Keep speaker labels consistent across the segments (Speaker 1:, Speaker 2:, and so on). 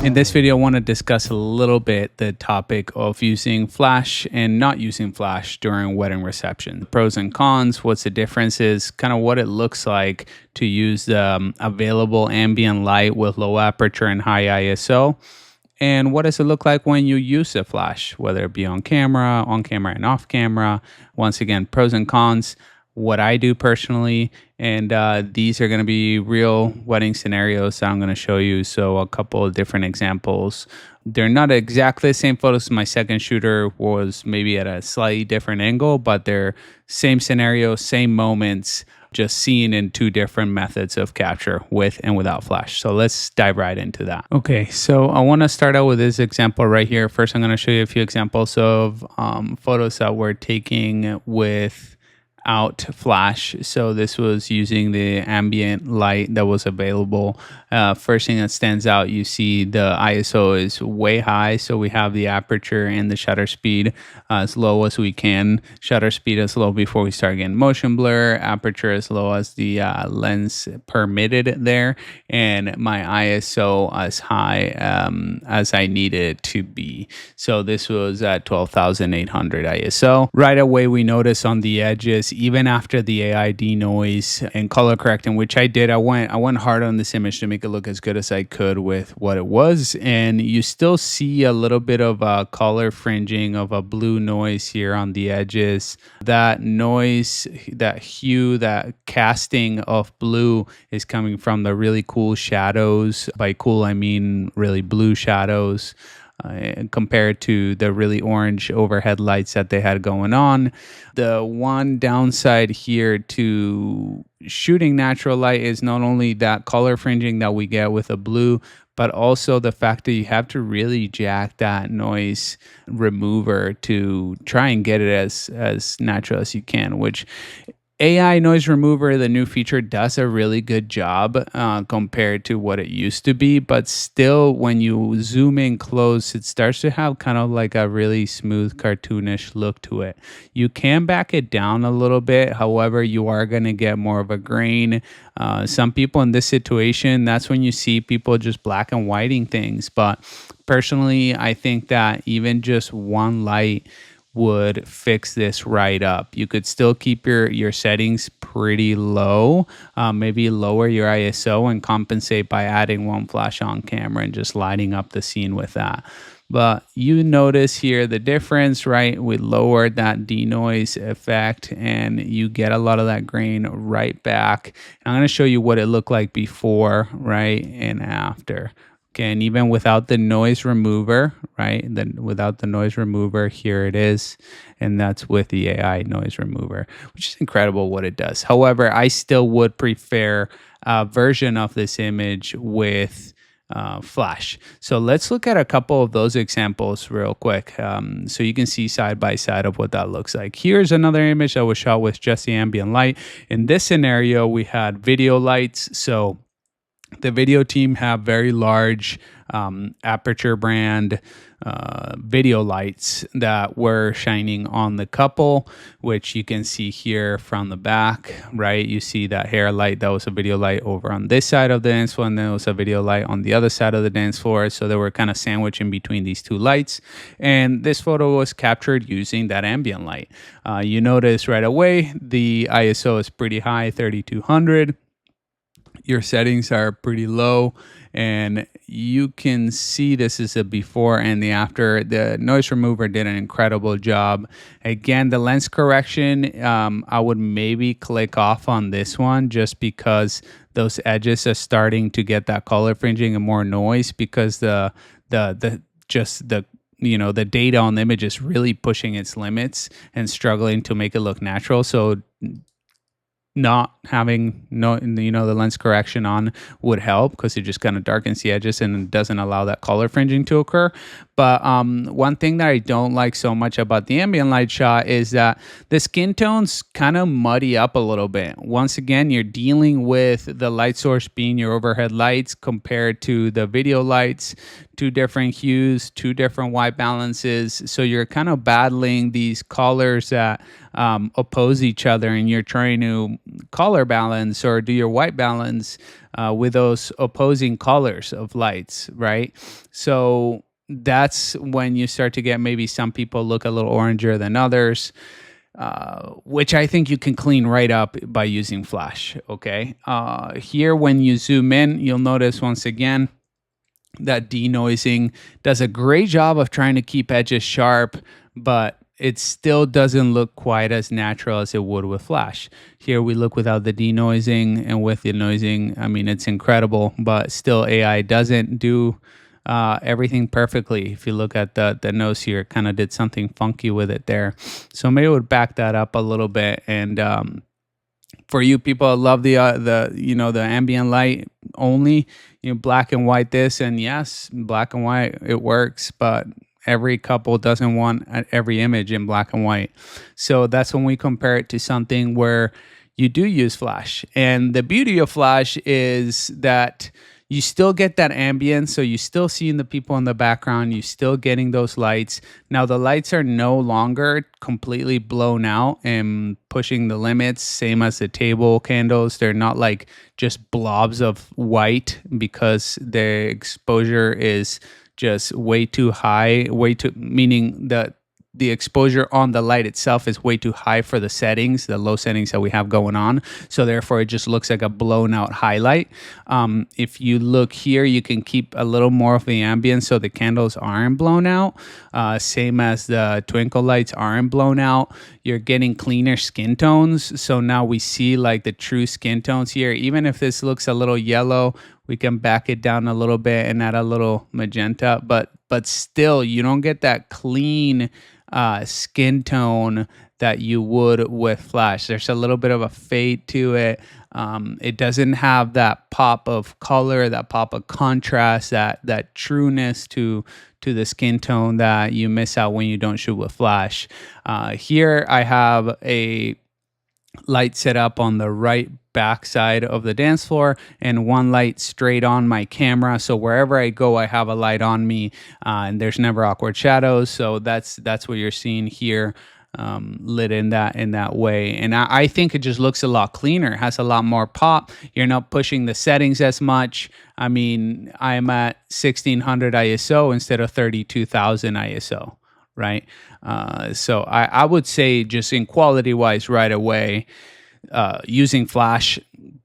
Speaker 1: In this video, I want to discuss a little bit the topic of using flash and not using flash during wedding reception. The pros and cons, what's the differences, kind of what it looks like to use the available ambient light with low aperture and high ISO. And what does it look like when you use a flash, whether it be on camera and off camera? Once again, pros and cons, what I do personally, and these are going to be real wedding scenarios that I'm going to show you. So a couple of different examples. They're not exactly the same photos. My second shooter was maybe at a slightly different angle, but they're same scenario, same moments, just seen in two different methods of capture, with and without flash. So let's dive right into that. Okay, so I want to start out with this example right here. First, I'm going to show you a few examples of photos that we're taking without flash. So this was using the ambient light that was available. First thing that stands out, you see the ISO is way high, so we have the aperture and the shutter speed as low as we can. Shutter speed is low before we start getting motion blur. Aperture as low as the lens permitted there, and my ISO as high as I needed it to be. So this was at 12,800 ISO. Right away, we notice on the edges, even after the AI denoise and color correcting, which I did, I went hard on this image to make it look as good as I could with what it was, and you still see a little bit of a color fringing of a blue noise here on the edges. That noise, that hue, that casting of blue is coming from the really cool shadows. By cool, I mean really blue shadows. Compared to the really orange overhead lights that they had going on. The one downside here to shooting natural light is not only that color fringing that we get with a blue, but also the fact that you have to really jack that noise remover to try and get it as natural as you can, which AI noise remover, the new feature, does a really good job compared to what it used to be. But still, when you zoom in close, it starts to have kind of like a really smooth, cartoonish look to it. You can back it down a little bit. However, you are going to get more of a grain. Some people in this situation, that's when you see people just black and whiting things. But personally, I think that even just one light would fix this right up. You could still keep your settings pretty low, maybe lower your ISO and compensate by adding one flash on camera and just lighting up the scene with that. But you notice here the difference, right? We lowered that denoise effect and you get a lot of that grain right back. I'm going to show you what it looked like before, right, and after. Okay, and even without the noise remover, right? Then without the noise remover, here it is. And that's with the AI noise remover, which is incredible what it does. However, I still would prefer a version of this image with flash. So let's look at a couple of those examples real quick so you can see side by side of what that looks like. Here's another image that was shot with just the ambient light. In this scenario, we had video lights. So the video team have very large aperture brand video lights that were shining on the couple, which you can see here from the back, right? You see that hair light, that was a video light over on this side of the dance floor, and then there was a video light on the other side of the dance floor. So they were kind of sandwiched in between these two lights. And this photo was captured using that ambient light. You notice right away, the ISO is pretty high, 3200. Your settings are pretty low, and you can see this is a before and the after. The noise remover did an incredible job. Again, the lens correction, I would maybe click off on this one just because those edges are starting to get that color fringing and more noise, because the data on the image is really pushing its limits and struggling to make it look natural. So not having the lens correction on would help, because it just kind of darkens the edges and doesn't allow that color fringing to occur. But one thing that I don't like so much about the ambient light shot is that the skin tones kind of muddy up a little bit. Once again, you're dealing with the light source being your overhead lights compared to the video lights, two different hues, two different white balances. So you're kind of battling these colors that oppose each other, and you're trying to color balance or do your white balance with those opposing colors of lights, right? So that's when you start to get maybe some people look a little oranger than others, which I think you can clean right up by using flash. Okay. Here, when you zoom in, you'll notice once again that denoising does a great job of trying to keep edges sharp, but it still doesn't look quite as natural as it would with flash. Here we look without the denoising, and with the noising, I mean, it's incredible, but still AI doesn't do everything perfectly. If you look at the nose here, it kind of did something funky with it there. So maybe I would back that up a little bit. And for you people that love the ambient light only, black and white this, and yes, black and white, it works, but every couple doesn't want every image in black and white. So that's when we compare it to something where you do use flash. And the beauty of flash is that you still get that ambience, so you still seeing the people in the background, you still getting those lights. Now the lights are no longer completely blown out and pushing the limits, same as the table candles. They're not like just blobs of white because the exposure is just way too high, meaning that the exposure on the light itself is way too high for the settings, the low settings that we have going on. So therefore, it just looks like a blown out highlight. If you look here, you can keep a little more of the ambience so the candles aren't blown out. Same as the twinkle lights aren't blown out. You're getting cleaner skin tones. So now we see like the true skin tones here. Even if this looks a little yellow, we can back it down a little bit and add a little magenta, but still you don't get that clean skin tone that you would with flash. There's a little bit of a fade to it. It doesn't have that pop of color, that pop of contrast, that trueness to the skin tone that you miss out when you don't shoot with flash. Here I have a light set up on the right back side of the dance floor and one light straight on my camera, so wherever I go I have a light on me, and there's never awkward shadows. So that's what you're seeing here, lit in that way. And I think it just looks a lot cleaner. It has a lot more pop. You're not pushing the settings as much. I mean, I'm at 1600 ISO instead of 32,000 ISO, right? So I would say, just in quality wise right away, using flash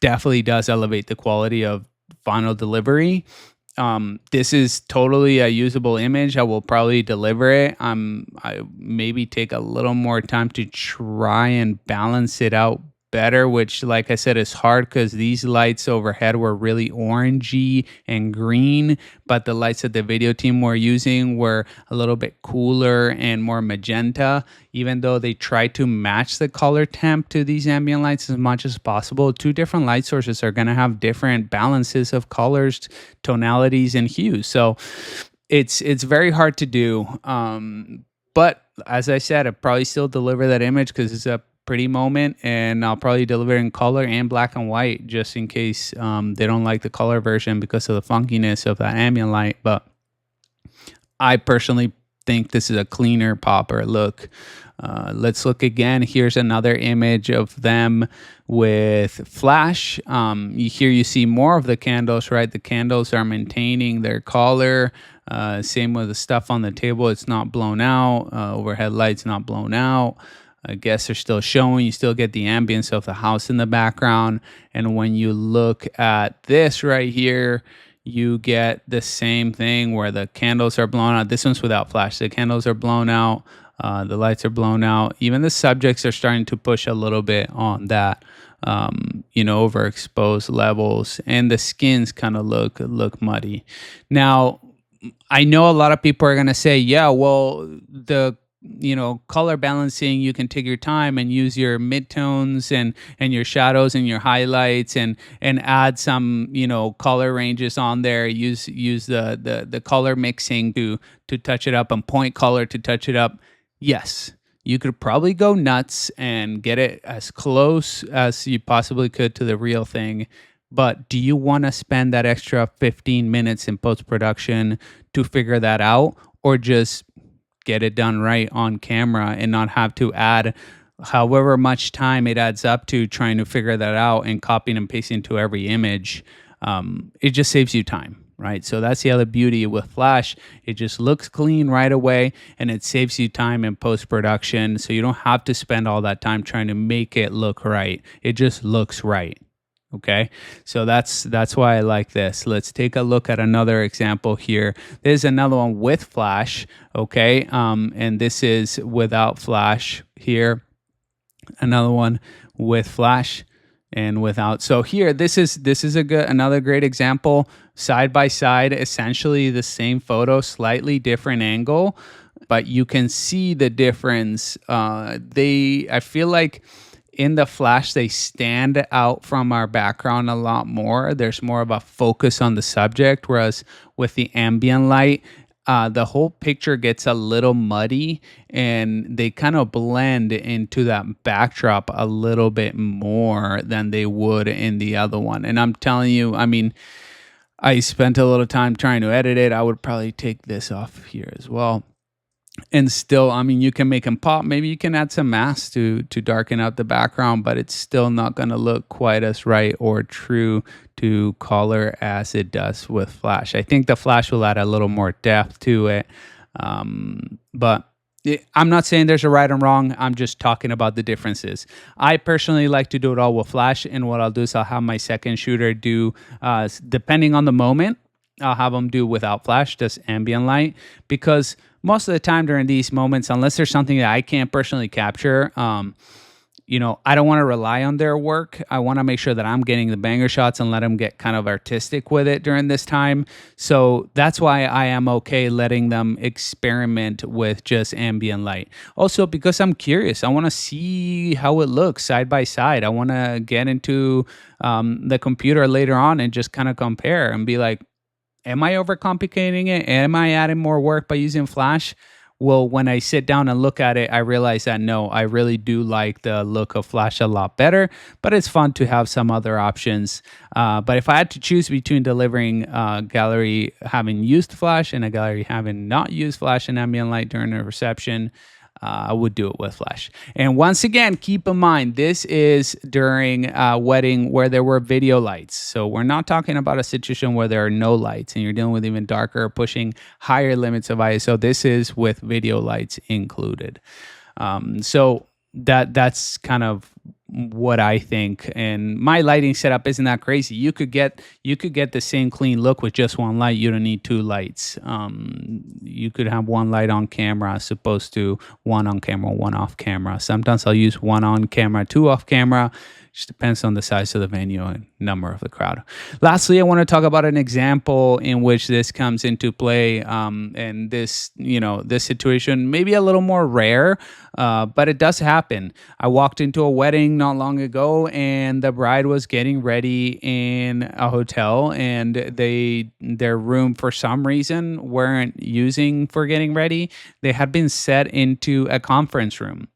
Speaker 1: definitely does elevate the quality of final delivery. This is totally a usable image. I will probably deliver it. I maybe take a little more time to try and balance it out better, which, like I said, is hard because these lights overhead were really orangey and green, but the lights that the video team were using were a little bit cooler and more magenta. Even though they tried to match the color temp to these ambient lights as much as possible, two different light sources are going to have different balances of colors, tonalities, and hues. So it's very hard to do. But as I said, I probably still deliver that image because it's a pretty moment, and I'll probably deliver in color and black and white just in case they don't like the color version because of the funkiness of that ambient light. But I personally think this is a cleaner, popper look. Let's look again. Here's another image of them with flash. Here you see more of the candles, right? The candles are maintaining their color. Same with the stuff on the table. It's not blown out. Overhead lights not blown out. I guess they're still showing. You still get the ambience of the house in the background. And when you look at this right here, you get the same thing where the candles are blown out. This one's without flash. The candles are blown out. The lights are blown out. Even the subjects are starting to push a little bit on that, overexposed levels. And the skins kind of look muddy. Now, I know a lot of people are going to say, yeah, well, the color balancing, you can take your time and use your midtones and your shadows and your highlights and add some color ranges on there. Use the color mixing to touch it up, and point color to touch it up. Yes, you could probably go nuts and get it as close as you possibly could to the real thing. But do you want to spend that extra 15 minutes in post-production to figure that out, or just get it done right on camera and not have to add however much time it adds up to trying to figure that out and copying and pasting to every image, it just saves you time, right? So that's the other beauty with Flash. It just looks clean right away, and it saves you time in post-production, so you don't have to spend all that time trying to make it look right. It just looks right. Okay, so that's why I like this. Let's take a look at another example here. There's another one with Flash. Okay, and this is without Flash here. Another one with Flash and without. So here, this is another great example. Side by side, essentially the same photo, slightly different angle, but you can see the difference. I feel like in the Flash, they stand out from our background a lot more. There's more of a focus on the subject, whereas with the ambient light, the whole picture gets a little muddy, and they kind of blend into that backdrop a little bit more than they would in the other one. And I'm telling you, I mean, I spent a little time trying to edit it. I would probably take this off here as well. And still, I mean, you can make them pop. Maybe you can add some mask to darken out the background, but it's still not going to look quite as right or true to color as it does with Flash. I think the Flash will add a little more depth to it. But I'm not saying there's a right and wrong. I'm just talking about the differences. I personally like to do it all with Flash, and what I'll do is I'll have my second shooter do, depending on the moment, I'll have them do without Flash, just ambient light, because most of the time during these moments, unless there's something that I can't personally capture, I don't want to rely on their work. I want to make sure that I'm getting the banger shots and let them get kind of artistic with it during this time. So that's why I am okay letting them experiment with just ambient light. Also, because I'm curious, I want to see how it looks side by side. I want to get into the computer later on and just kind of compare and be like, am I overcomplicating it? Am I adding more work by using Flash? Well, when I sit down and look at it, I realize that no, I really do like the look of Flash a lot better, but it's fun to have some other options. But if I had to choose between delivering a gallery having used Flash and a gallery having not used Flash and ambient light during a reception, I would do it with Flash. And once again, keep in mind, this is during a wedding where there were video lights. So we're not talking about a situation where there are no lights and you're dealing with even darker, pushing higher limits of ISO. This is with video lights included. So that's kind of what I think. And my lighting setup isn't that crazy. You could get the same clean look with just one light. You don't need two lights. You could have one light on camera as opposed to one on camera, one off camera. Sometimes I'll use one on camera, two off camera. Just depends on the size of the venue and number of the crowd. Lastly, I want to talk about an example in which this comes into play. And this situation may be a little more rare, but it does happen. I walked into a wedding not long ago, and the bride was getting ready in a hotel, and their room for some reason weren't using for getting ready. They had been set into a conference room,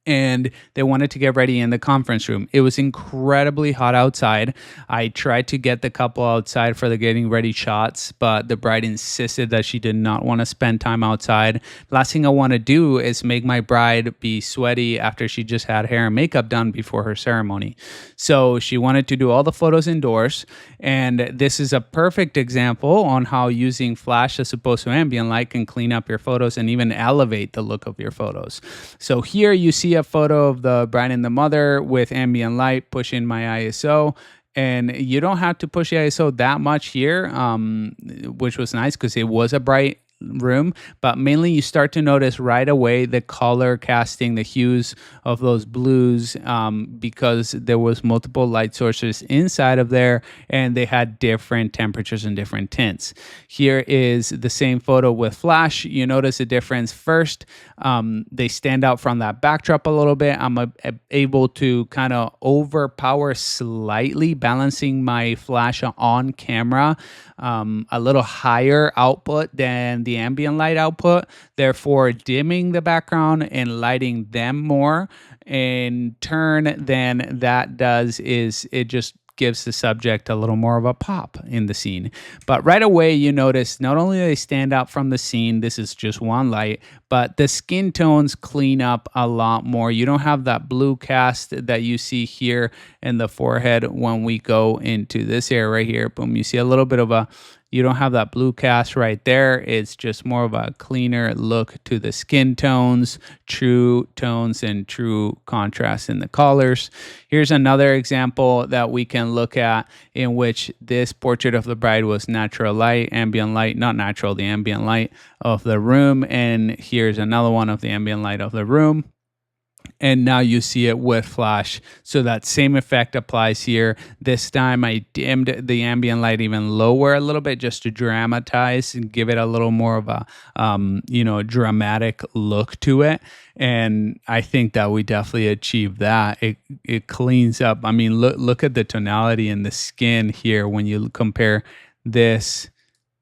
Speaker 1: and they wanted to get ready in the conference room. It was incredibly hot outside. I tried to get the couple outside for the getting ready shots, but the bride insisted that she did not want to spend time outside. Last thing I want to do is make my bride be sweaty after she just had hair and makeup done before her ceremony. So she wanted to do all the photos indoors, and this is a perfect example on how using Flash as opposed to ambient light can clean up your photos and even elevate the look of your photos. So here you see a photo of the bride and the mother with ambient light pushing my ISO. And you don't have to push the ISO that much here, which was nice because it was a bright room, but mainly you start to notice right away the color casting, the hues of those blues, because there was multiple light sources inside of there, and they had different temperatures and different tints. Here is the same photo with Flash. You notice the difference first. They stand out from that backdrop a little bit. I'm able to kind of overpower slightly, balancing my Flash on camera a little higher output than the ambient light output, therefore dimming the background and lighting them more. In turn, then that does is it just gives the subject a little more of a pop in the scene. But right away, you notice not only do they stand out from the scene, this is just one light, but the skin tones clean up a lot more. You don't have that blue cast that you see here in the forehead when we go into this area right here. Boom, you see a little bit of a, you don't have that blue cast right there. It's just more of a cleaner look to the skin tones, true tones and true contrast in the colors. Here's another example that we can look at in which this portrait of the bride was natural light, ambient light, not natural, the ambient light of the room. And here's another one of the ambient light of the room. And now you see it with flash. So that same effect applies here. This time I dimmed the ambient light even lower a little bit just to dramatize and give it a little more of a, dramatic look to it. And I think that we definitely achieved that. It cleans up. I mean, look at the tonality in the skin here when you compare this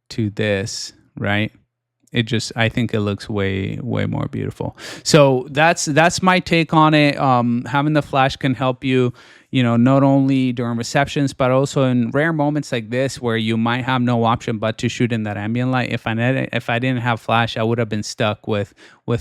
Speaker 1: to this, right? I think it looks way more beautiful. So that's my take on it. Having the flash can help you, not only during receptions, but also in rare moments like this where you might have no option but to shoot in that ambient light. If I didn't have flash, I would have been stuck with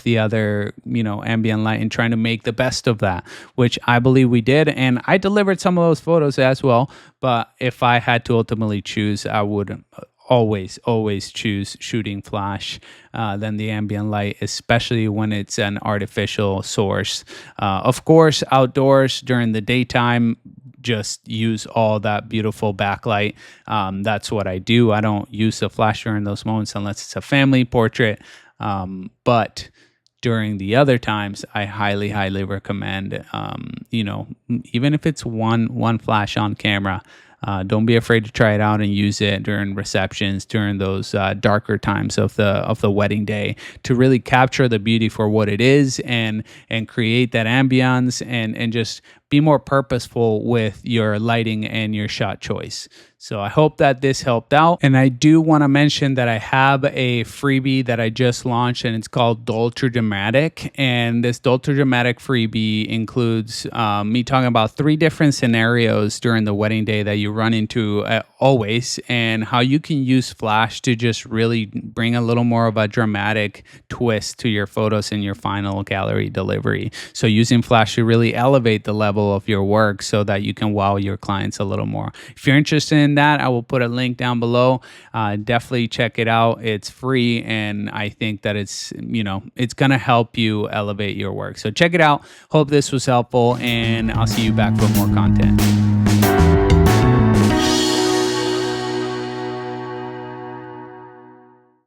Speaker 1: the other, ambient light and trying to make the best of that, which I believe we did. And I delivered some of those photos as well. But if I had to ultimately choose, I would always choose shooting flash than the ambient light, especially when it's an artificial source. Of course, outdoors during the daytime, just use all that beautiful backlight. That's what I do. I don't use the flash during those moments unless it's a family portrait. But during the other times, I highly recommend, even if it's one flash on camera, don't be afraid to try it out and use it during receptions, during those darker times of the wedding day, to really capture the beauty for what it is and create that ambiance and just be more purposeful with your lighting and your shot choice. So I hope that this helped out. And I do want to mention that I have a freebie that I just launched, and it's called Ultra Dramatic. And this Ultra Dramatic freebie includes me talking about 3 different scenarios during the wedding day that you run into always, and how you can use flash to just really bring a little more of a dramatic twist to your photos in your final gallery delivery. So using flash to really elevate the level of your work so that you can wow your clients a little more. If you're interested in that, I will put a link down below. Definitely check it out. It's free, and I think that it's gonna help you elevate your work. So check it out. Hope this was helpful, and I'll see you back with more content.